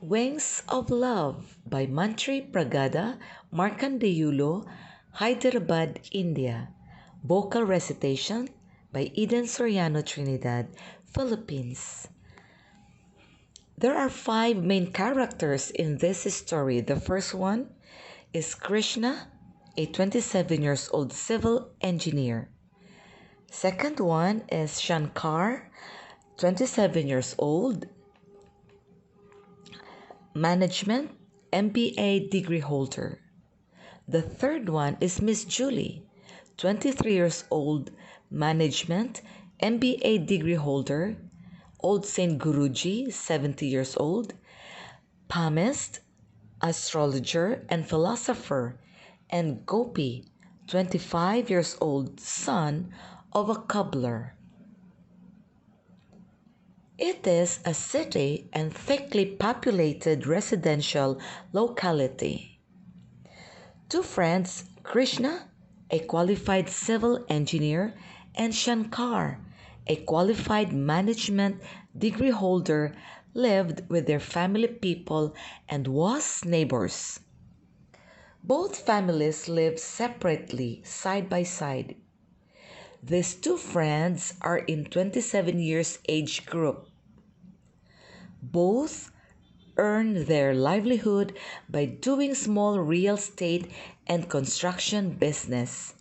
Wings of Love by Mantri Pragada, Markandeyulu, Hyderabad, India. Vocal recitation by Eden Soriano Trinidad, Philippines. There are five main characters in this story. The first one is Krishna, a 27 years old civil engineer. Second one is Shankar, 27 years old, management MBA degree holder. The third one is Miss Julie, 23 years old, management MBA degree holder, Old Saint Guruji, 70 years old, palmist, astrologer, and philosopher, and Gopi, 25 years old, son of a cobbler. It is a city and thickly populated residential locality. Two friends, Krishna, a qualified civil engineer, and Shankar, a qualified management degree holder, lived with their family people and was neighbors. Both families lived separately, side by side. These two friends are in 27 years age group. Both earn their livelihood by doing small real estate and construction business.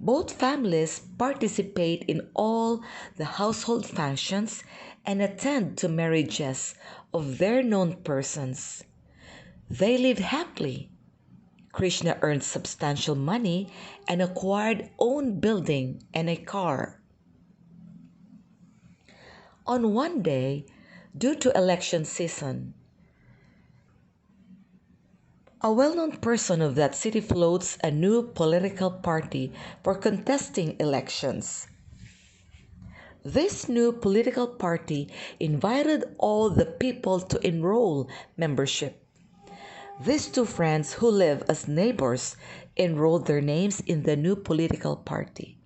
Both families participate in all the household functions and attend to marriages of their known persons. They lived happily. Krishna earned substantial money and acquired own building and a car. On one day, due to election season, a well-known person of that city floats a new political party for contesting elections. This new political party invited all the people to enroll membership. These two friends who live as neighbors enrolled their names in the new political party.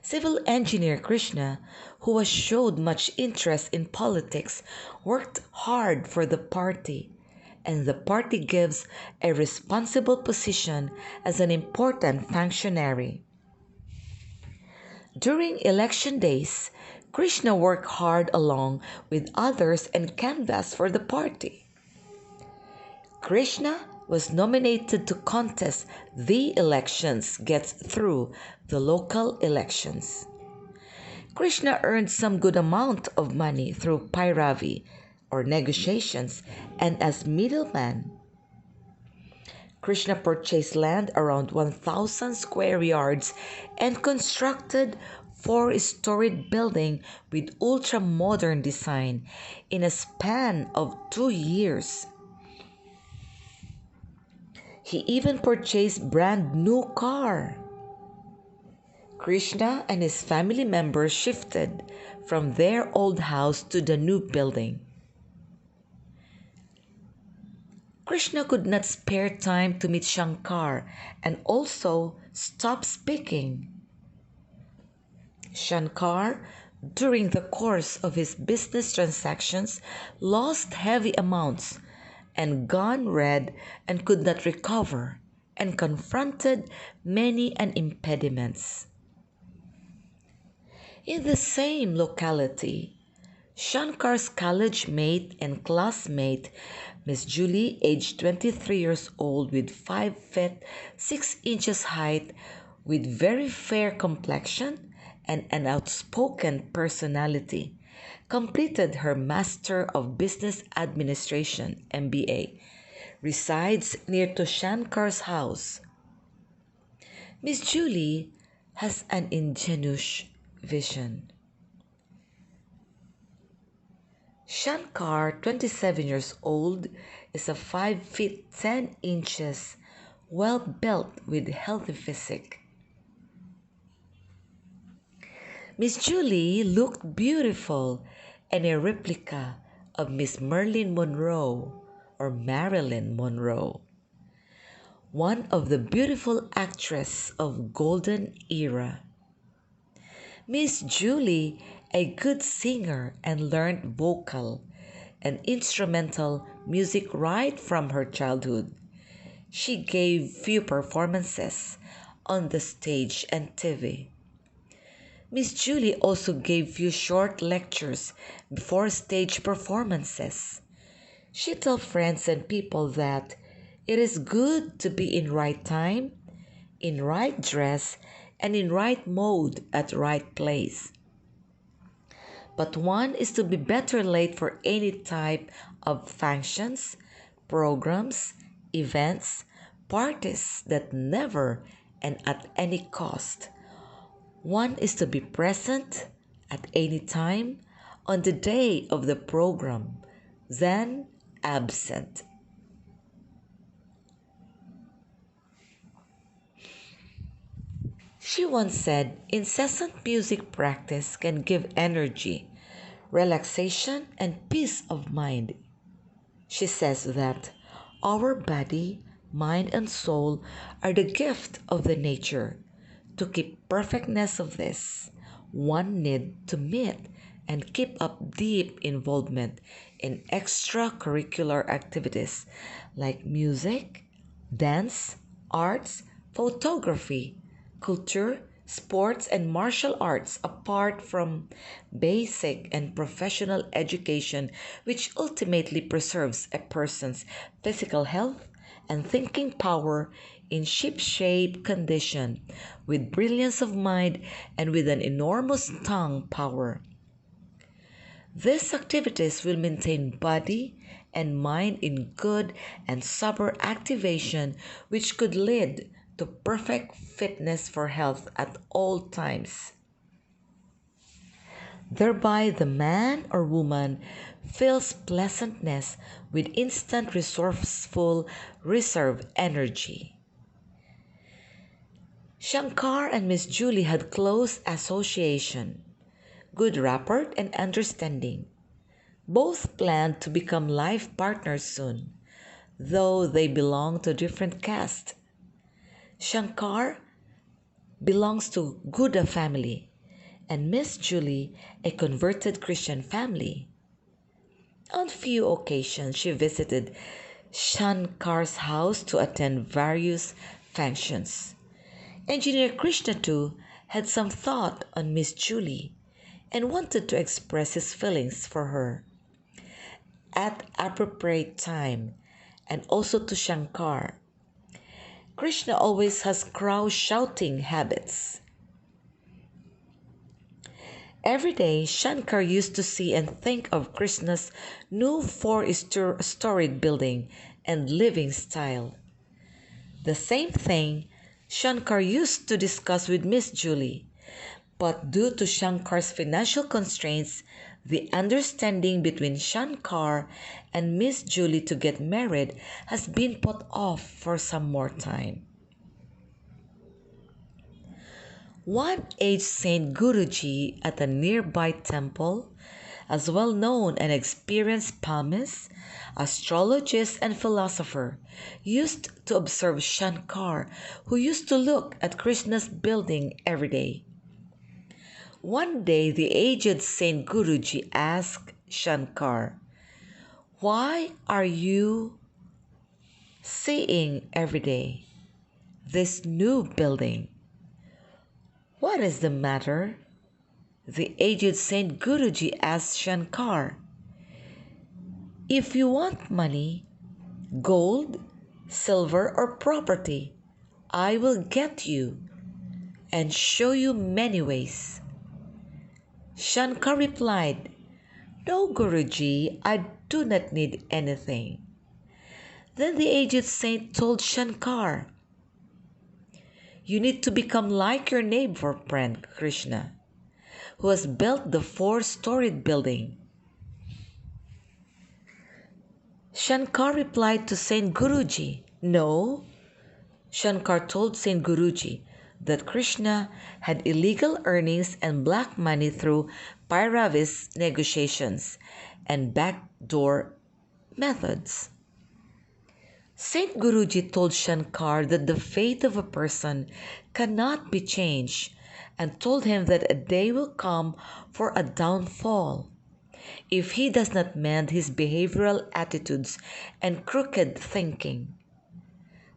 Civil engineer Krishna, who has showed much interest in politics, worked hard for the party, and the party gives a responsible position as an important functionary. During election days, Krishna worked hard along with others and canvassed for the party. Krishna was nominated to contest the elections gets through the local elections. Krishna earned some good amount of money through Pairavi or negotiations and as middleman. Krishna purchased land around 1,000 square yards and constructed four-storied building with ultra-modern design in a span of 2 years. He even purchased brand new car. Krishna and his family members shifted from their old house to the new building. Krishna could not spare time to meet Shankar and also stop speaking. Shankar, during the course of his business transactions, lost heavy amounts and gone red and could not recover and confronted many impediments. In the same locality, Shankar's college mate and classmate, Miss Julie, aged 23 years old with 5 feet 6 inches height, with very fair complexion and an outspoken personality, completed her Master of Business Administration MBA, resides near to Shankar's house. Miss Julie has an ingenuous vision. Shankar, 27 years old, is a 5 feet 10 inches, well built with healthy physique. Miss Julie looked beautiful and a replica of Miss Marilyn Monroe or Marilyn Monroe, one of the beautiful actresses of golden era. Miss Julie, a good singer and learned vocal, and instrumental music right from her childhood. She gave few performances on the stage and TV. Miss Julie also gave few short lectures before stage performances. She told friends and people that it is good to be in right time, in right dress, and in right mode at right place. But one is to be better late for any type of functions, programs, events, parties that never and at any cost. One is to be present at any time on the day of the program, then absent. She once said, incessant music practice can give energy, relaxation, and peace of mind. She says that our body, mind, and soul are the gift of the nature. To keep perfectness of this, one need to meet and keep up deep involvement in extracurricular activities like music, dance, arts, photography, culture, sports, and martial arts apart from basic and professional education, which ultimately preserves a person's physical health and thinking power in ship-shape condition, with brilliance of mind and with an enormous tongue power. These activities will maintain body and mind in good and sober activation, which could lead to perfect fitness for health at all times. Thereby, the man or woman feels pleasantness with instant resourceful reserve energy. Shankar and Miss Julie had close association, good rapport and understanding. Both planned to become life partners soon, though they belong to different castes. Shankar belongs to Gouda family and Miss Julie a converted Christian family. On few occasions she visited Shankar's house to attend various functions. Engineer Krishna too had some thought on Miss Julie and wanted to express his feelings for her at appropriate time and also to Shankar. Krishna always has crowd shouting habits. Every day, Shankar used to see and think of Krishna's new four-storied building and living style. The same thing Shankar used to discuss with Miss Julie, but due to Shankar's financial constraints, the understanding between Shankar and Miss Julie to get married has been put off for some more time. One aged Saint Guruji at a nearby temple, as well known and experienced palmist, astrologist, and philosopher, used to observe Shankar, who used to look at Krishna's building every day. One day the aged Saint Guruji asked Shankar, "Why are you seeing every day this new building? What is the matter?" The aged Saint Guruji asked Shankar, "If you want money, gold, silver, or property, I will get you and show you many ways." Shankar replied, "No, Guruji, I do not need anything." Then the aged saint told Shankar, "You need to become like your neighbor friend Krishna, who has built the four-storied building." Shankar replied to Saint Guruji, "No." Shankar told Saint Guruji that Krishna had illegal earnings and black money through Pyravis negotiations and backdoor methods. Saint Guruji told Shankar that the fate of a person cannot be changed and told him that a day will come for a downfall. if he does not mend his behavioral attitudes and crooked thinking.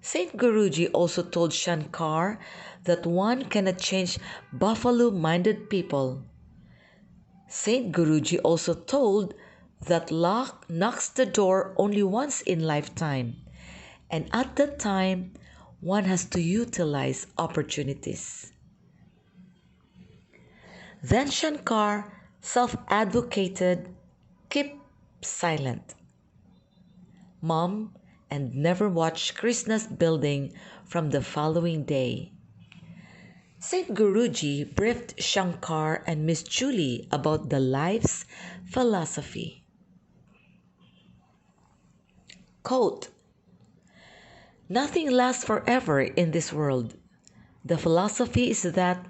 Saint Guruji also told Shankar that one cannot change buffalo-minded people. Saint Guruji also told that luck knocks the door only once in lifetime, and at that time, one has to utilize opportunities. Then Shankar self-advocated, keep silent, mum, and never watch Krishna's building from the following day. Saint Guruji briefed Shankar and Miss Julie about the life's philosophy. Quote, nothing lasts forever in this world. The philosophy is that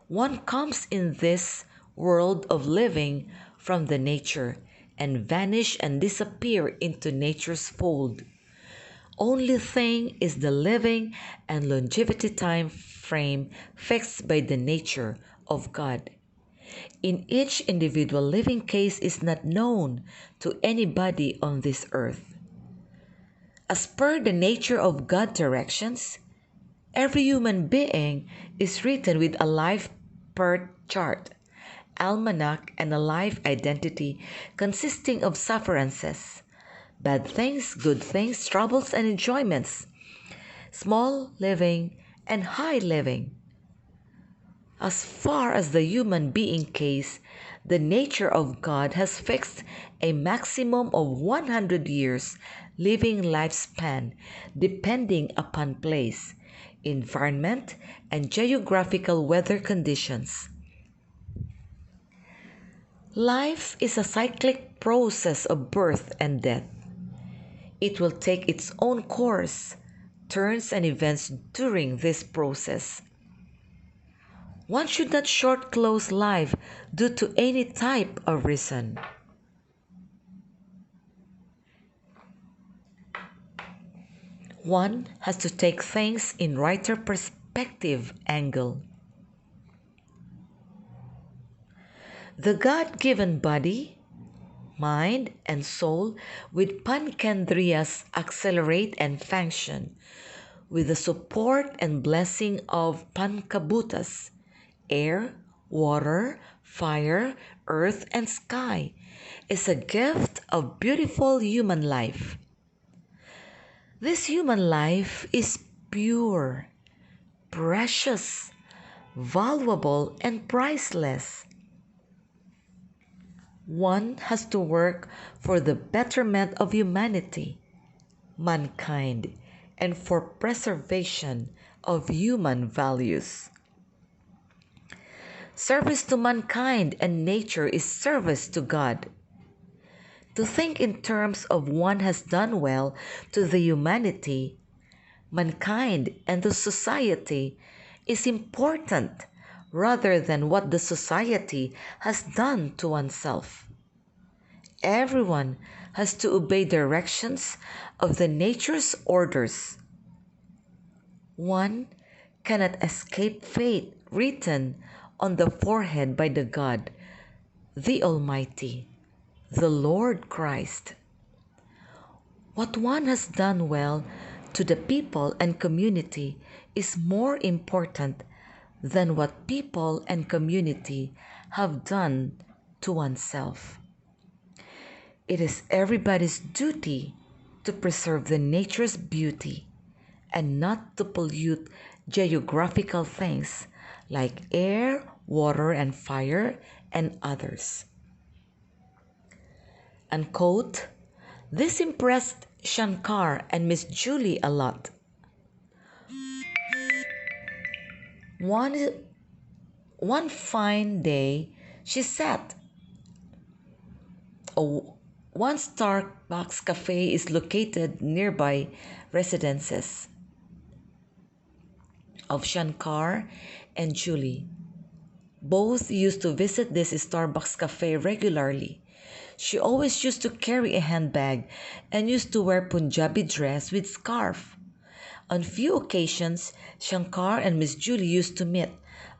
one comes in this world of living from the nature and vanish and disappear into nature's fold. Only thing is the living and longevity time frame fixed by the nature of God. In each individual living case is not known to anybody on this earth. As per the nature of God's directions, every human being is written with a life birth chart, almanac, and a life identity consisting of sufferances, bad things, good things, troubles, and enjoyments, small living and high living. As far as the human being case, the nature of God has fixed a maximum of 100 years living lifespan depending upon place, environment, and geographical weather conditions. Life is a cyclic process of birth and death. It will take its own course, turns and events during this process. One should not short close life due to any type of reason. One has to take things in righter perspective angle. The God-given body, mind, and soul with Pankendriyas accelerate and function with the support and blessing of Pankabhutas, air, water, fire, earth, and sky, is a gift of beautiful human life. This human life is pure, precious, valuable, and priceless. One has to work for the betterment of humanity, mankind, and for preservation of human values. Service to mankind and nature is service to God. To think in terms of one has done well to the humanity, mankind, and the society is important rather than what the society has done to oneself. Everyone has to obey directions of the nature's orders. One cannot escape fate written on the forehead by the God, the Almighty, the Lord Christ. What one has done well to the people and community is more important than what people and community have done to oneself. It is everybody's duty to preserve the nature's beauty and not to pollute geographical things like air, water, and fire, and others. Unquote. This impressed Shankar and Miss Julie a lot. One fine day, she sat. One Starbucks cafe is located nearby residences of Shankar and Julie. Both used to visit this Starbucks cafe regularly. She always used to carry a handbag and used to wear Punjabi dress with scarf. On few occasions, Shankar and Miss Julie used to meet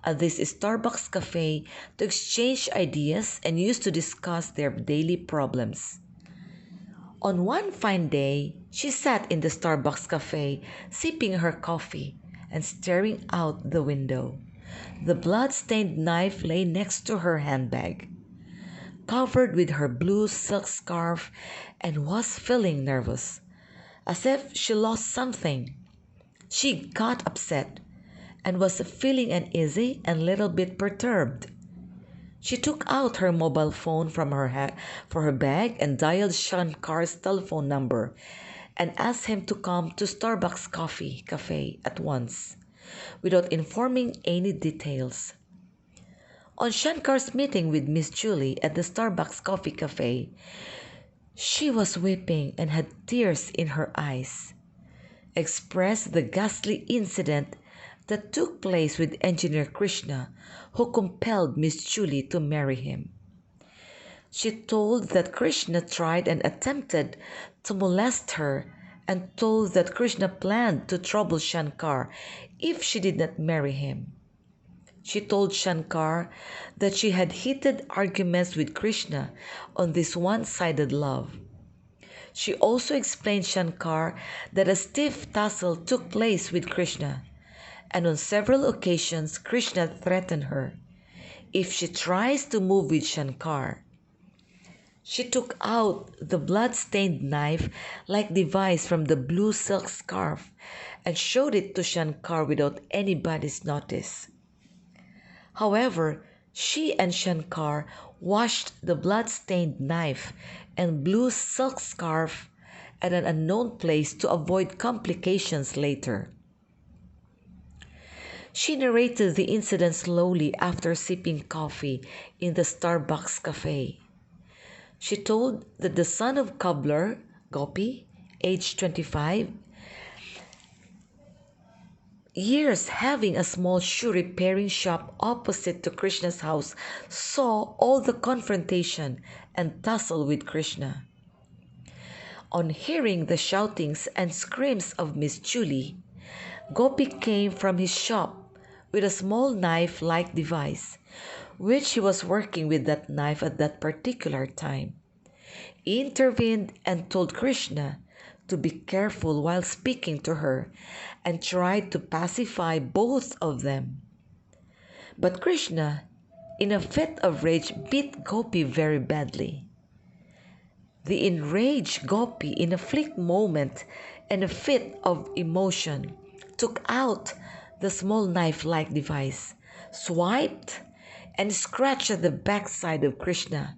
at this Starbucks cafe to exchange ideas and used to discuss their daily problems. On one fine day, she sat in the Starbucks cafe, sipping her coffee and staring out the window. The blood-stained knife lay next to her handbag, covered with her blue silk scarf, and was feeling nervous, as if she lost something. She got upset and was feeling uneasy and a little bit perturbed. She took out her mobile phone from for her bag and dialed Shankar's telephone number and asked him to come to Starbucks Coffee Cafe at once, without informing any details. On Shankar's meeting with Miss Julie at the Starbucks Coffee Cafe, she was weeping and had tears in her eyes, expressed the ghastly incident that took place with Engineer Krishna, who compelled Miss Julie to marry him. She told that Krishna tried and attempted to molest her and told that Krishna planned to trouble Shankar if she did not marry him. She told Shankar that she had heated arguments with Krishna on this one-sided love. She also explained Shankar that a stiff tussle took place with Krishna, and on several occasions Krishna threatened her if she tries to move with Shankar. She took out the blood-stained knife-like device from the blue silk scarf and showed it to Shankar without anybody's notice. However, she and Shankar washed the blood-stained knife and blue silk scarf at an unknown place to avoid complications later. She narrated the incident slowly after sipping coffee in the Starbucks cafe. She told that the son of cobbler, Gopi, aged 25, years having a small shoe repairing shop opposite to Krishna's house, saw all the confrontation and tussle with Krishna. On hearing the shoutings and screams of Miss Julie, Gopi came from his shop with a small knife-like device, which he was working with that knife at that particular time. He intervened and told Krishna to be careful while speaking to her and tried to pacify both of them. But Krishna, in a fit of rage, beat Gopi very badly. The enraged Gopi, in a fleeting moment and a fit of emotion, took out the small knife-like device, swiped and scratched at the backside of Krishna,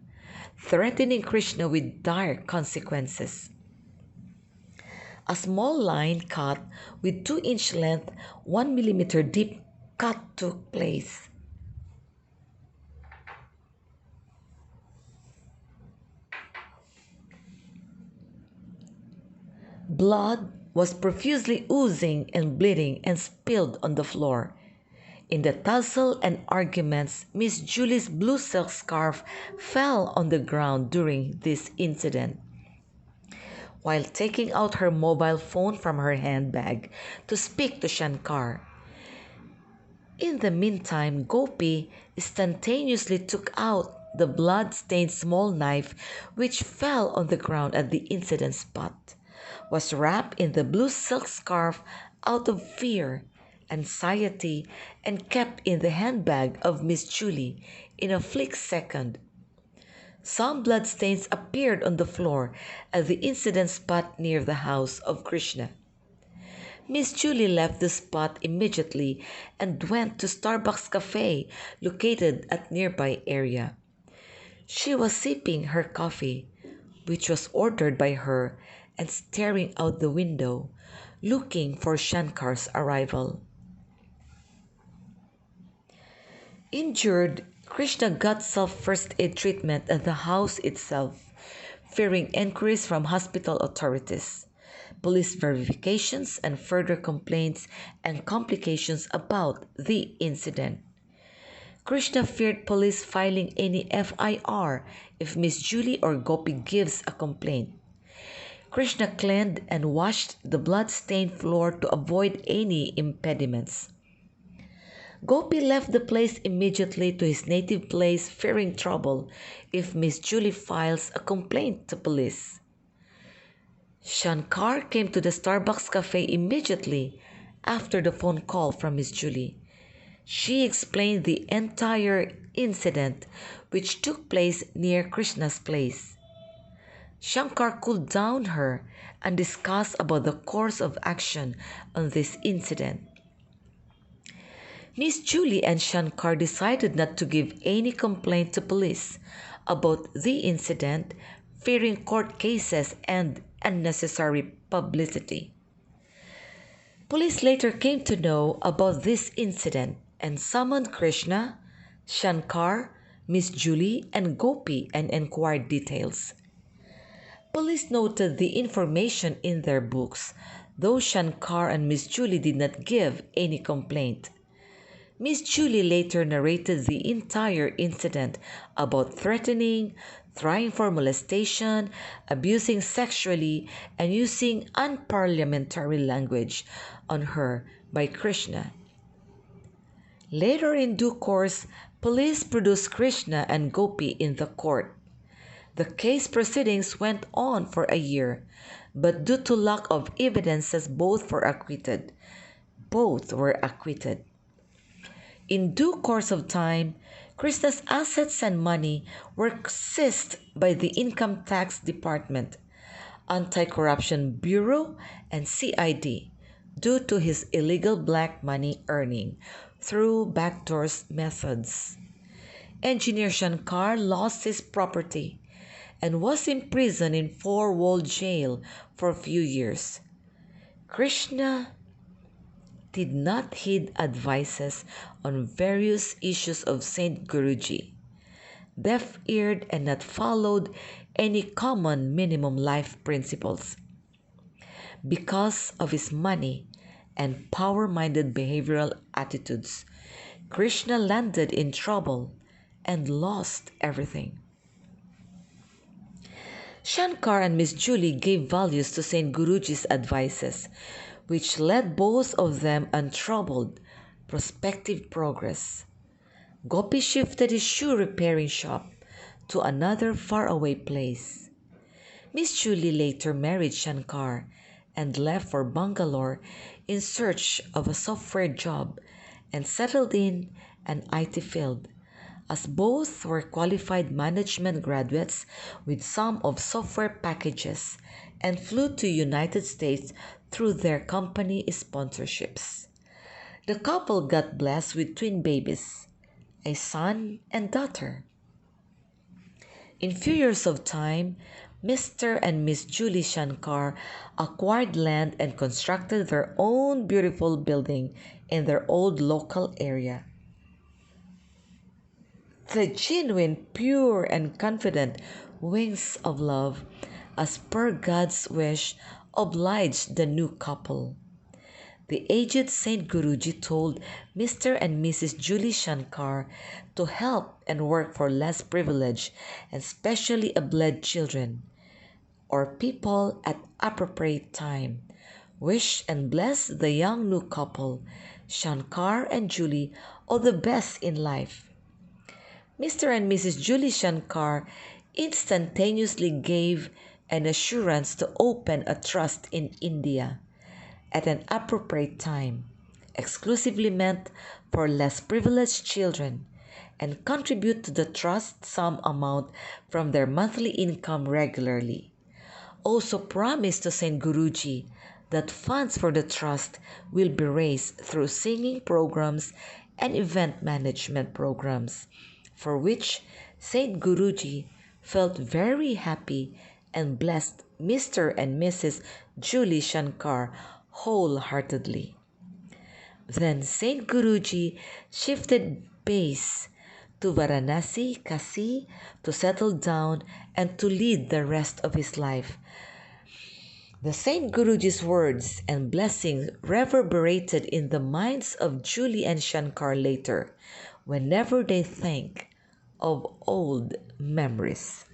threatening Krishna with dire consequences. A small line cut with 2-inch length, 1 millimeter deep cut took place. Blood was profusely oozing and bleeding and spilled on the floor. In the tussle and arguments, Miss Julie's blue silk scarf fell on the ground during this incident. While taking out her mobile phone from her handbag to speak to Shankar. In the meantime, Gopi instantaneously took out the blood-stained small knife which fell on the ground at the incident spot, was wrapped in the blue silk scarf out of fear, anxiety, and kept in the handbag of Miss Julie in a flick second. Some bloodstains appeared on the floor at the incident spot near the house of Krishna. Miss Julie left the spot immediately and went to Starbucks Cafe located at nearby area. She was sipping her coffee, which was ordered by her, and staring out the window, looking for Shankar's arrival. Injured, Krishna got self-first aid treatment at the house itself, fearing inquiries from hospital authorities, police verifications, and further complaints and complications about the incident. Krishna feared police filing any FIR if Miss Julie or Gopi gives a complaint. Krishna cleaned and washed the blood-stained floor to avoid any impediments. Gopi left the place immediately to his native place, fearing trouble if Miss Julie files a complaint to police. Shankar came to the Starbucks cafe immediately after the phone call from Miss Julie. She explained the entire incident which took place near Krishna's place. Shankar cooled down her and discussed about the course of action on this incident. Miss Julie and Shankar decided not to give any complaint to police about the incident, fearing court cases and unnecessary publicity. Police later came to know about this incident and summoned Krishna, Shankar, Miss Julie, and Gopi and inquired details. Police noted the information in their books, though Shankar and Miss Julie did not give any complaint. Miss Julie later narrated the entire incident about threatening, trying for molestation, abusing sexually, and using unparliamentary language on her by Krishna. Later in due course, police produced Krishna and Gopi in the court. The case proceedings went on for a year, but due to lack of evidences, both were acquitted. In due course of time, Krishna's assets and money were seized by the Income Tax Department, Anti-Corruption Bureau, and CID due to his illegal black money earning through backdoors methods. Engineer Shankar lost his property and was imprisoned in four-wall jail for a few years. Krishna did not heed advices on various issues of Saint Guruji, deaf-eared and not followed any common minimum life principles. Because of his money and power-minded behavioral attitudes, Krishna landed in trouble and lost everything. Shankar and Miss Julie gave values to Saint Guruji's advices, which led both of them untroubled, prospective progress. Gopi shifted his shoe repairing shop to another faraway place. Miss Julie later married Shankar and left for Bangalore in search of a software job and settled in an IT field, as both were qualified management graduates with some of software packages and flew to United States through their company sponsorships. The couple got blessed with twin babies, a son and daughter. In few years of time, Mr. and Miss Julie Shankar acquired land and constructed their own beautiful building in their old local area. The genuine, pure, and confident wings of love, as per God's wish, obliged the new couple. The aged Saint Guruji told Mr. and Mrs. Julie Shankar to help and work for less privileged and specially abled children or people at appropriate time. Wish and bless the young new couple, Shankar and Julie, all the best in life. Mr. and Mrs. Julie Shankar instantaneously gave an assurance to open a trust in India at an appropriate time, exclusively meant for less privileged children, and contribute to the trust some amount from their monthly income regularly. Also promise to Saint Guruji that funds for the trust will be raised through singing programs and event management programs, for which Saint Guruji felt very happy and blessed Mr. and Mrs. Julie Shankar wholeheartedly. Then Saint Guruji shifted base to Varanasi, Kasi, to settle down and to lead the rest of his life. The Saint Guruji's words and blessings reverberated in the minds of Julie and Shankar later, whenever they think of old memories.